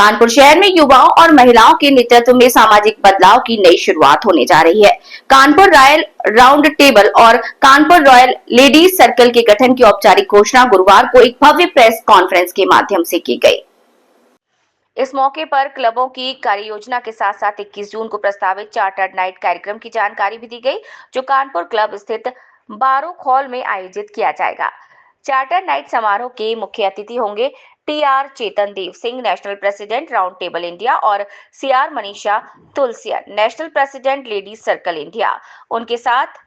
कानपुर शहर में युवाओं और महिलाओं के नेतृत्व में सामाजिक बदलाव की नई शुरुआत होने जा रही है। कानपुर रॉयल राउंड टेबल और कानपुर रॉयल लेडीज सर्कल के गठन की औपचारिक घोषणा गुरुवार को एक भव्य प्रेस कॉन्फ्रेंस के माध्यम से की गई। इस मौके पर क्लबों की कार्य योजना के साथ साथ 21 जून को प्रस्तावित चार्टर्ड नाइट कार्यक्रम की जानकारी भी दी गई, जो कानपुर क्लब स्थित बारूक हॉल में आयोजित किया जाएगा। चार्टर नाइट समारोह के मुख्य अतिथि होंगे TR Chetan Dev Singh, national president round table India, और CR Manisha Tulsiya, national president ladies circle India. उनके साथ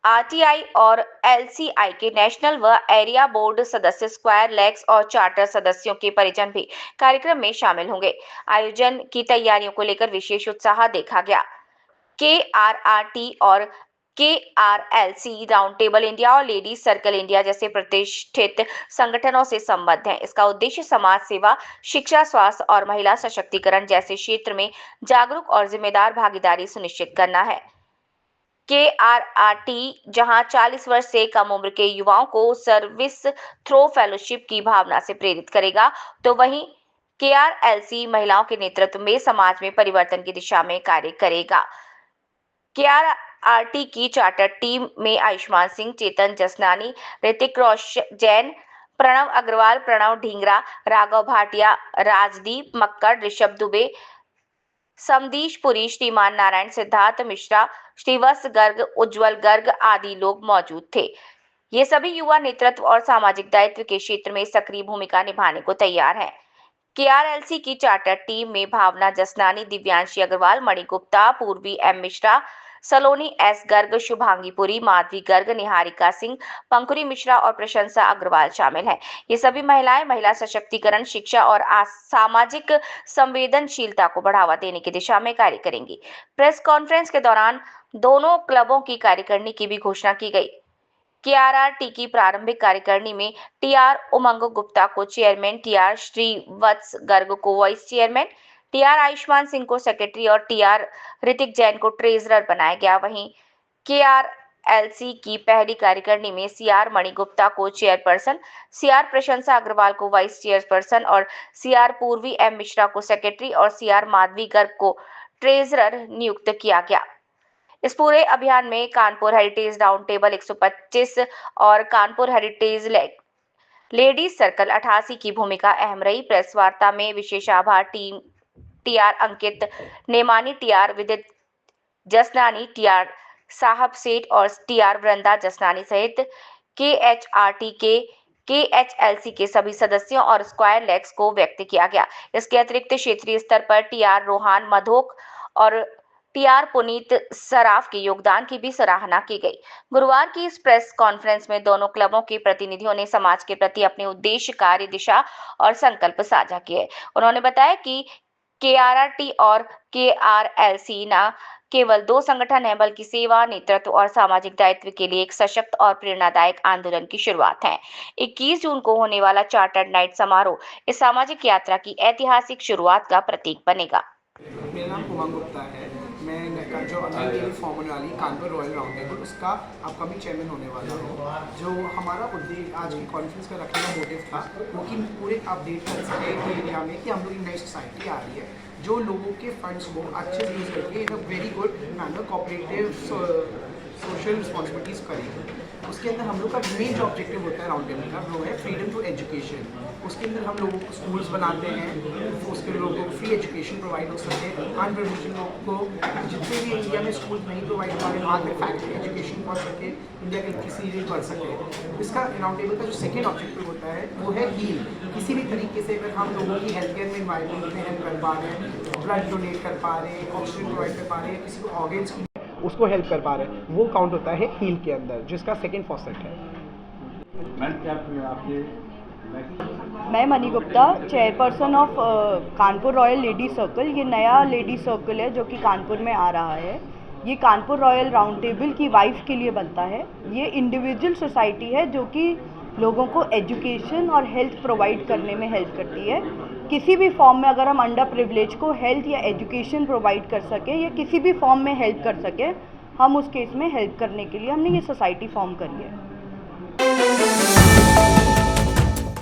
आरटीआई और एलसीआई के नेशनल व एरिया बोर्ड सदस्य, स्क्वायर लेग्स और चार्टर सदस्यों के परिजन भी कार्यक्रम में शामिल होंगे। आयोजन की तैयारियों को लेकर विशेष उत्साह देखा गया। केआरआरटी और केआरएलसी राउंड टेबल इंडिया और लेडीज सर्कल इंडिया जैसे प्रतिष्ठित संगठनों से संबद्ध हैं। इसका उद्देश्य समाज सेवा, शिक्षा, स्वास्थ्य और महिला सशक्तिकरण जैसे क्षेत्र में जागरूक और जिम्मेदार भागीदारी सुनिश्चित करना है। केआरआरटी जहां 40 वर्ष से कम उम्र के युवाओं को सर्विस थ्रो फेलोशिप की भावना से प्रेरित करेगा, तो वहीं केआरएलसी महिलाओं के नेतृत्व में समाज में परिवर्तन की दिशा में कार्य करेगा। केआरआरटी की चार्टर टीम में आयुष्मान सिंह, चेतन जसनानी, ऋतिक रोशन जैन, प्रणव अग्रवाल, प्रणव ढींगरा, राघव भाटिया, राजदीप मक्कड़, ऋषभ दुबे, समदीश पुरी, श्रीमान नारायण, सिद्धार्थ मिश्रा, श्रीवत्स गर्ग, उज्जवल गर्ग आदि लोग मौजूद थे। ये सभी युवा नेतृत्व और सामाजिक दायित्व के क्षेत्र में सक्रिय भूमिका निभाने को तैयार हैं। केआरएलसी की चार्टर टीम में भावना जसनानी, दिव्यांशी अग्रवाल, मणि गुप्ता, पूर्वी एम मिश्रा, सलोनी एस गर्ग, शुभांगी पुरी, माधवी गर्ग, निहारिका सिंह, पंकुरी मिश्रा और प्रशंसा अग्रवाल शामिल हैं। ये सभी महिलाएं महिला सशक्तिकरण, शिक्षा और सामाजिक संवेदनशीलता को बढ़ावा देने की दिशा में कार्य करेंगी। प्रेस कॉन्फ्रेंस के दौरान दोनों क्लबों की कार्यकारिणी की भी घोषणा की गई। केआरआरटी की प्रारंभिक कार्यकारिणी में टीआर उमंग गुप्ता को चेयरमैन, टीआर श्रीवत्स गर्ग को vice chairman, TR Ayushman Singh को सेक्रेटरी और टीआर ऋतिक जैन को ट्रेजरर बनाया गया। वहीं केआरएलसी की पहली कार्यकारिणी में सीआर मणि गुप्ता को चेयरपर्सन, सीआर प्रशंसा अग्रवाल को वाइस चेयरपर्सन और सीआर पूर्वी एम मिश्रा को सेक्रेटरी और सीआर माधवी गर्ग को ट्रेजरर नियुक्त किया गया। इस पूरे अभियान में कानपुर हेरिटेज राउंड टेबल 125 और कानपुर हेरिटेज लेडीज सर्कल 88 की भूमिका अहम रही। प्रेस वार्ता में विशेष आभार टीम टीआर अंकित नेमानी, टीआर विदित जसनानी, टीआर साहब सेठ और टीआर वृंदा जसनानी सहित केएचआरटी के केएचएलसी के सभी सदस्यों और स्क्वायर लेग्स को व्यक्त किया गया। इसके अतिरिक्त क्षेत्रीय स्तर पर टीआर रोहान मधोक और टीआर पुनीत सराफ के योगदान की भी सराहना की गई। गुरुवार की इस प्रेस कॉन्फ्रेंस में दोनों क्लबों के प्रतिनिधियों ने समाज के प्रति अपने उद्देश्य, कार्य दिशा और संकल्प साझा किए। उन्होंने बताया कि केआरआरटी और केआरएलसी न केवल दो संगठन हैं, बल्कि सेवा, नेतृत्व और सामाजिक दायित्व के लिए एक सशक्त और प्रेरणादायक आंदोलन की शुरुआत है। 21 जून को होने वाला चार्टर्ड नाइट समारोह इस सामाजिक यात्रा की ऐतिहासिक शुरुआत का प्रतीक बनेगा। मेरा नाम उमंग गुप्ता है। मैं जो अगली फॉर्म होने वाली कानपुर रॉयल राउंड टेबल, उसका अपकमिंग चेयरमैन होने वाला हूँ। जो हमारा उद्देश्य आज की कॉन्फ्रेंस का रखने का मोटिव था, वो कि पूरे अपडेट कर सके इंडिया में कि हम लोग नई सोसाइटी आ रही है जो लोगों के फंड्स को अच्छे से यूज़ करके in a very good manner cooperative social responsibilities करेगी। उसके अंदर हम लोग का मेन जो ऑब्जेक्टिव होता है राउंड टेबल का, वो है फ्रीडम टू एजुकेशन। उसके अंदर हम लोगों को स्कूल्स बनाते हैं, उसके लोगों को फ्री एजुकेशन प्रोवाइड हो सके, अनप्रिविलेज्ड लोगों को जितने भी इंडिया में स्कूल नहीं प्रोवाइड हो रहे वहाँ तक फैक्ट्री एजुकेशन पहुँच सके, इंडिया के किसी भी पढ़ सके। इसका राउंड टेबल का जो सेकेंड ऑब्जेक्टिव होता है वो है हील। किसी भी तरीके से अगर हम लोगों की हेल्थ केयर में इन्वायरमेंट में हेल्प कर पा रहे हैं, ब्लड डोनेट कर पा रहे हैं, ऑक्सीजन प्रोवाइड कर पा रहे हैं, किसी को ऑर्गेन्स की उसको हेल्प कर पा रहे हैं, वो काउंट होता है हील के अंदर, जिसका सेकेंड फॉसेट है। मैं Mani Gupta, chairperson of Kanpur royal ladies circle. ये नया लेडीज सर्कल है जो कि कानपुर में आ रहा है। ये कानपुर रॉयल राउंड टेबल की वाइफ के लिए बनता है। ये इंडिविजुअल सोसाइटी है जो कि लोगों को एजुकेशन और हेल्थ प्रोवाइड करने में हेल्प करती है। किसी भी फॉर्म में अगर हम अंडर प्रिविलेज को हेल्थ या एजुकेशन प्रोवाइड कर सके या किसी भी फॉर्म में हेल्प कर सके, हम उस केस में हेल्प करने के लिए हमने ये सोसाइटी फॉर्म करी है।